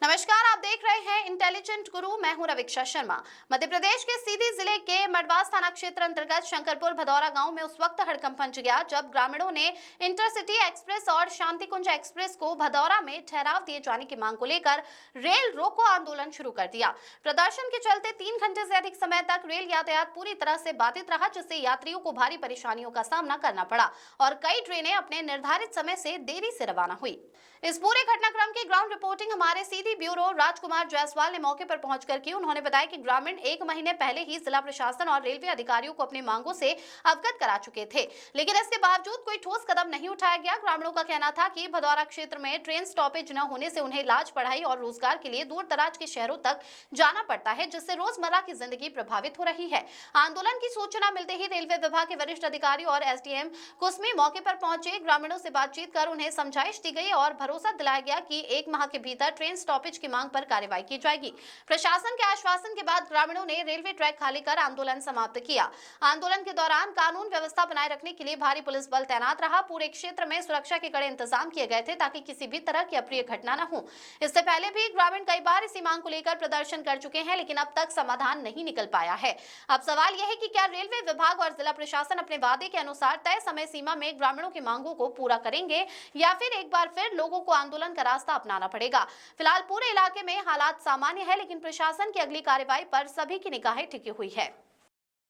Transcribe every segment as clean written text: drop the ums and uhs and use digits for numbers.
नमस्कार, आप देख रहे हैं इंटेलिजेंट गुरु। मैं हूं रविक्षा शर्मा। मध्य प्रदेश के सीधी जिले के मड़वास थाना क्षेत्र अंतर्गत शंकरपुर भदौरा गांव में उस वक्त हड़कंप मच गया जब ग्रामीणों ने इंटरसिटी एक्सप्रेस और शांति कुंज एक्सप्रेस को भदौरा में ठहराव दिए जाने की मांग को लेकर रेल रोको आंदोलन शुरू कर दिया। प्रदर्शन के चलते 3 घंटे से अधिक समय तक रेल यातायात पूरी तरह से बाधित रहा, जिससे यात्रियों को भारी परेशानियों का सामना करना पड़ा और कई ट्रेनें अपने निर्धारित समय से देरी से रवाना हुई। इस पूरे घटनाक्रम की ग्राउंड रिपोर्टिंग हमारे सीधी ब्यूरो राजकुमार जायसवाल ने मौके पर पहुंचकर की। उन्होंने बताया कि ग्रामीण 1 महीने पहले ही जिला प्रशासन और रेलवे अधिकारियों को अपनी मांगों से अवगत करा चुके थे, लेकिन इसके बावजूद कोई ठोस कदम नहीं उठाया गया। ग्रामीणों का कहना था कि भदौरा क्षेत्र में ट्रेन स्टॉपेज न होने से उन्हें इलाज, पढ़ाई और रोजगार के लिए दूर दराज के शहरों तक जाना पड़ता है, जिससे रोजमर्रा की जिंदगी प्रभावित हो रही है। आंदोलन की सूचना मिलते ही रेलवे विभाग के वरिष्ठ अधिकारी और एसडीएम कुसमी मौके पर पहुंचे। ग्रामीणों से बातचीत कर उन्हें समझाइश दी गई और भरोसा दिलाया गया कि 1 माह के भीतर ट्रेन स्टॉपेज की मांग पर कार्रवाई की जाएगी। प्रशासन के आश्वासन के बाद ग्रामीणों ने रेलवे ट्रैक खाली कर आंदोलन समाप्त किया। आंदोलन के दौरान कानून व्यवस्था बनाए रखने के लिए भारी पुलिस बल तैनात रहा। पूरे क्षेत्र में सुरक्षा के कड़े इंतजाम किए गए थे ताकि किसी भी तरह की अप्रिय घटना न हो। इससे पहले भी ग्रामीण कई बार इसी मांग को लेकर प्रदर्शन कर चुके हैं, लेकिन अब तक समाधान नहीं निकल पाया है। अब सवाल यह है कि क्या रेलवे विभाग और जिला प्रशासन अपने वादे के अनुसार तय समय सीमा में ग्रामीणों की मांगों को पूरा करेंगे या फिर एक बार फिर लोगों को आंदोलन का रास्ता अपनाना पड़ेगा। फिलहाल पूरे इलाके में हालात सामान्य है, लेकिन प्रशासन की अगली कार्रवाई पर सभी की निगाहें टिकी हुई है।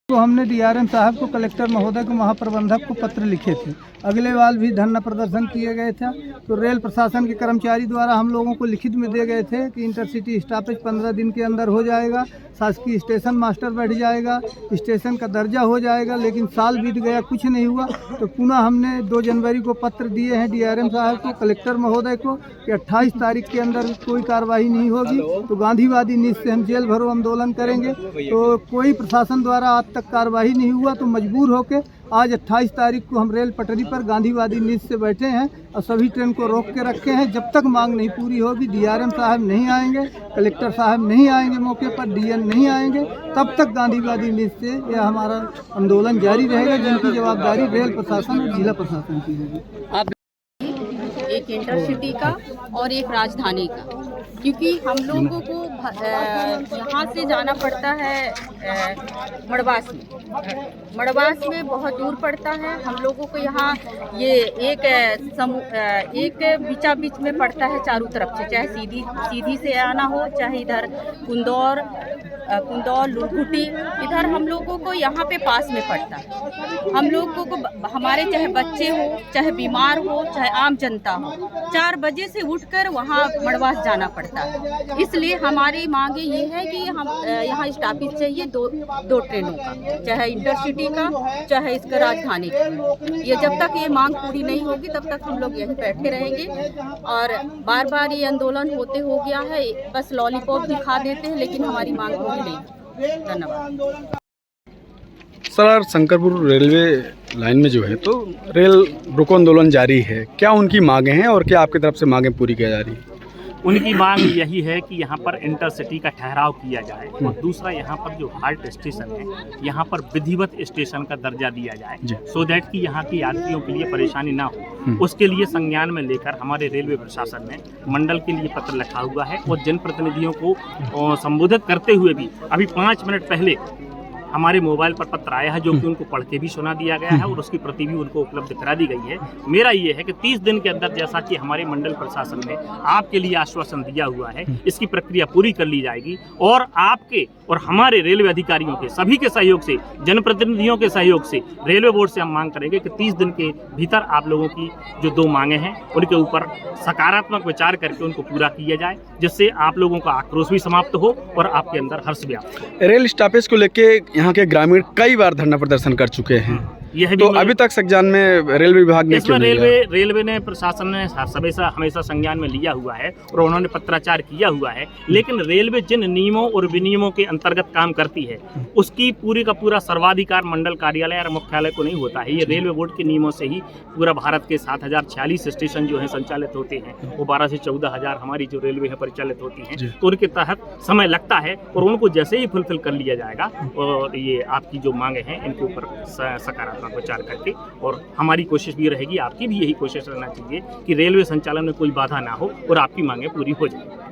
तो हमने डीआरएम साहब को, कलेक्टर महोदय को, महाप्रबंधक को पत्र लिखे थे। अगले बार भी धरना प्रदर्शन किए गए थे, तो रेल प्रशासन के कर्मचारी द्वारा हम लोगों को लिखित में दे गए थे कि इंटरसिटी स्टॉपेज 15 दिन के अंदर हो जाएगा, शासकीय स्टेशन मास्टर बैठ जाएगा, स्टेशन का दर्जा हो जाएगा। लेकिन साल बीत गया, कुछ नहीं हुआ। तो पुनः हमने 2 जनवरी को पत्र दिए हैं डीआरएम साहब को, कलेक्टर महोदय को कि 28 तारीख के अंदर कोई कार्रवाई नहीं होगी तो गांधीवादी नीति से हम जेल भरो आंदोलन करेंगे। तो कोई प्रशासन द्वारा आज तक कार्रवाई नहीं हुआ, तो मजबूर होकर आज 28 तारीख को हम रेल पटरी पर गांधीवादी नीति से बैठे हैं और सभी ट्रेन को रोक के रखे हैं। जब तक मांग नहीं पूरी होगी, डीआरएम साहब नहीं आएंगे, कलेक्टर साहब नहीं आएंगे मौके पर, डीएम नहीं आएंगे, तब तक गांधीवादी नीति से यह हमारा आंदोलन जारी रहेगा, जिनकी जवाबदारी रेल प्रशासन और जिला प्रशासन की होगी। एक इंटरसिटी का और एक राजधानी का, क्योंकि हम लोगों को यहाँ से जाना पड़ता है मड़वास में बहुत दूर पड़ता है। हम लोगों को यहाँ ये एक बीचा बीच में पड़ता है चारों तरफ से, चाहे सीधी से आना हो, चाहे इधर कुंदौर लुरकुटी, इधर हम लोगों को यहाँ पे पास में पड़ता है। हम लोगों को हमारे चाहे बच्चे हो, चाहे बीमार हो, चाहे आम जनता हो, 4 बजे से उठकर वहाँ मड़वास जाना पड़ता है। इसलिए हमारी मांगे ये है कि हम यहाँ स्टॉपेज चाहिए 2 ट्रेनों का, चाहे इंटरसिटी का, चाहे इसका राजधानी का। ये जब तक ये मांग पूरी नहीं होगी तब तक हम लोग यहीं बैठे रहेंगे। और बार बार ये आंदोलन होते हो गया है, बस लॉलीपॉप दिखा देते हैं, लेकिन हमारी मांग पूरी नहीं। धन्यवाद। सर, शंकरपुर रेलवे लाइन में जो है तो रेल रोको आंदोलन जारी है, क्या उनकी मांगे हैं और क्या आपकी तरफ से मांगे पूरी की जा रही है? उनकी मांग यही है कि यहाँ पर इंटरसिटी का ठहराव किया जाए और दूसरा यहाँ पर जो हाल्ट स्टेशन है, यहाँ पर विधिवत स्टेशन का दर्जा दिया जाए, सो दैट कि यहाँ की यात्रियों के लिए परेशानी ना हो। उसके लिए संज्ञान में लेकर हमारे रेलवे प्रशासन ने मंडल के लिए पत्र लिखा हुआ है और जनप्रतिनिधियों को संबोधित करते हुए भी अभी 5 मिनट पहले हमारे मोबाइल पर पत्र आया है, जो कि उनको पढ़ के भी सुना दिया गया है और उसकी प्रति भी उनको उपलब्ध करा दी गई है। मेरा ये है कि 30 दिन के अंदर, जैसा कि हमारे मंडल प्रशासन ने आपके लिए आश्वासन दिया हुआ है, इसकी प्रक्रिया पूरी कर ली जाएगी और आपके और हमारे रेलवे अधिकारियों के सभी के सहयोग से, जनप्रतिनिधियों के सहयोग से रेलवे बोर्ड से हम मांग करेंगे कि 30 दिन के भीतर आप लोगों की जो 2 मांगे हैं उनके ऊपर सकारात्मक विचार करके उनको पूरा किया जाए, जिससे आप लोगों का आक्रोश भी समाप्त हो और आपके अंदर हर्ष व्याप्त हो। रेल स्टॉपेज को लेके यहाँ के ग्रामीण कई बार धरना प्रदर्शन कर चुके हैं, तो अभी तक संज्ञान में रेलवे विभाग ने क्यों नहीं लिया? रेलवे ने, प्रशासन ने हमेशा संज्ञान में लिया हुआ है और उन्होंने पत्राचार किया हुआ है, लेकिन रेलवे जिन नियमों और विनियमों के अंतर्गत काम करती है उसकी पूरी का पूरा सर्वाधिकार मंडल कार्यालय और मुख्यालय को नहीं होता है। ये रेलवे बोर्ड के नियमों से ही पूरा भारत के 7046 स्टेशन जो है संचालित होते हैं, वो 12 से 14,000 हमारी जो रेलवे है परिचालित होती हैं, तो उनके तहत समय लगता है और उनको जैसे ही फुलफिल कर लिया जाएगा और ये आपकी जो मांगे हैं इनके ऊपर सकारात्मक विचार करके, और हमारी कोशिश भी रहेगी, आपकी भी यही कोशिश रहना चाहिए कि रेलवे संचालन में कोई बाधा ना हो और आपकी मांगे पूरी हो जाए।